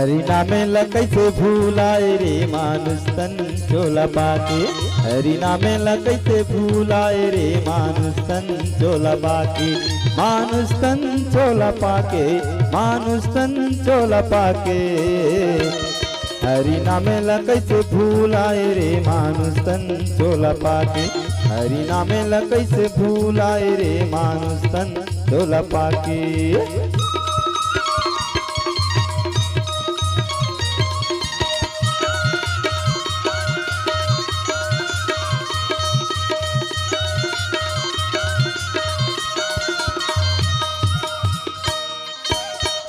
हरि नामे ला कैसे भूलाए रे मानुष तन चोला पाके। हरि नामे ला कैसे भूलाए रे मानुष तन चोला पाके। मानुष तन चोला पाके, मानुष तन चोला पाके। हरि नामे ला कैसे भूलाए रे मानुष तन चोला पाके। हरि नामे ला कैसे भूलाए रे मानुष तन चोला पाके।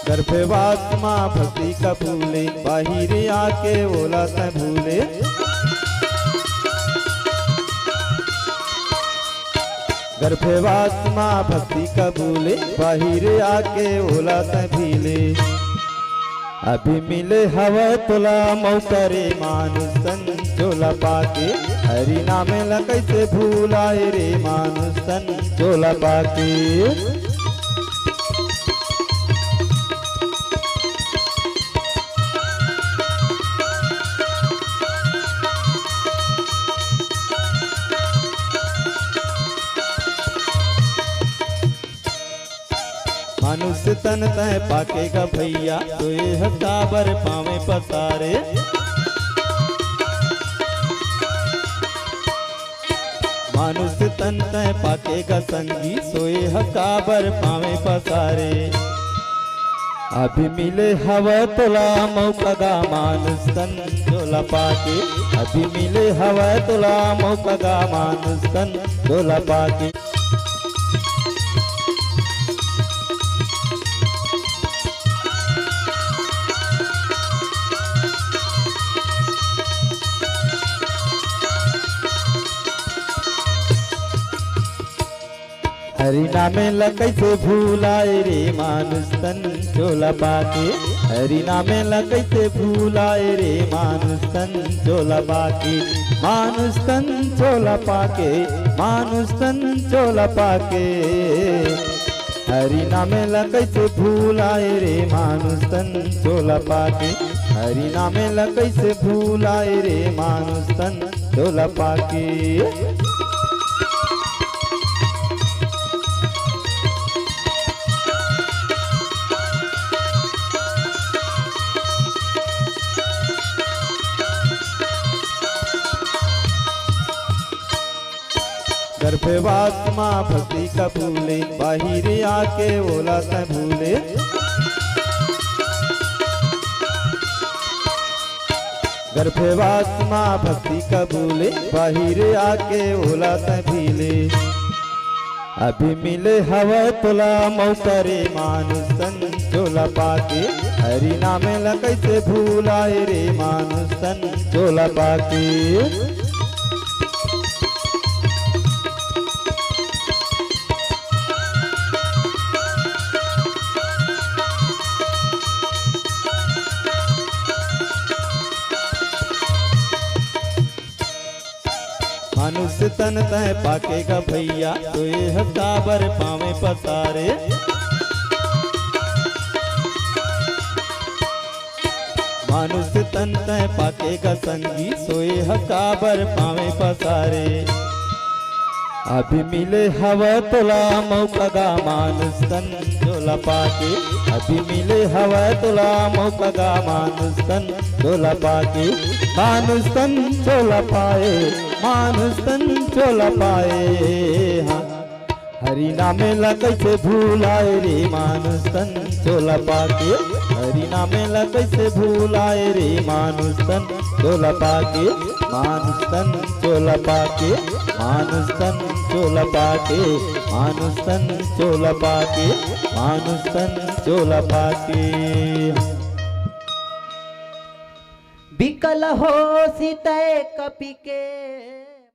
गर्भवास माँ भक्ति का भूले, बाहिर आके ओला त भूले। गर्भवास माँ भक्ति का भूले, बाहिर आके ओला त भीले। अभी मिले हवा तोला मौका रे मानुष तन चोला पाके। हरि नामे ला कैसे भूलाए रे मानुष तन चोला पाके। मनुष्य तन तय पाकेगा भैया, तो ये काबर पावे पसारे। मनुष्य तन तय पाकेगा संगी, सोए काबर पावे पसारे। अभी मिले हवा तोला मौका गा मानुष तन चोला पाके। अभी मिले हवा तोला मौका गा मानुष तन चोला पाके। हरि नामे ला कैसे भूलाए रे मानुष तन चोला पाके। हरि नामे ला कैसे भूलाए रे मानुष तन चोला पाके। मानुष तन चोला पाके, मानुष तन चोला पाके। हरि नामे ला कैसे भूलाए रे मानुष तन चोला पाके। हरि नामे ला कैसे भूलाए रे मानुष तन चोला पाके। गर्भवास माँ भक्ति का भूले, बाहिर आके ओला त भूले। गर्भवास माँ भक्ति का भूले, बाहिर आके ओला त भीले। अभी मिले हवा तोला मौका रे मानुष तन चोला पाके। हरि नामे ला कैसे भूलाए रे मानुष तन चोला पाके। मनुष्य तन तय पाकेगा भैया, तो ये काबर पावे पसारे। मनुष्य तन तय पाकेगा संगी, सोए काबर पावे पसारे। अभी मिले हवा तोला मौका गा मानुष तन चोला पाके। अभी मिले हवा तोला मौका गा मानुष तन चोला पाके। मानुष तन चोला पाए, मानुष तन चोला पाए। हाँ हरि नामे ला कैसे भूलाए रे मानुष तन चोला पाके। हरि नामे ला कैसे भूलाए रे मानुष तन चोला पाके। मानुष तन चोला पाके, मानुष तन चोला पाके। मानुष तन चोला पाके, मानुष तन चोला पाके। बिकल हो सीते कपि के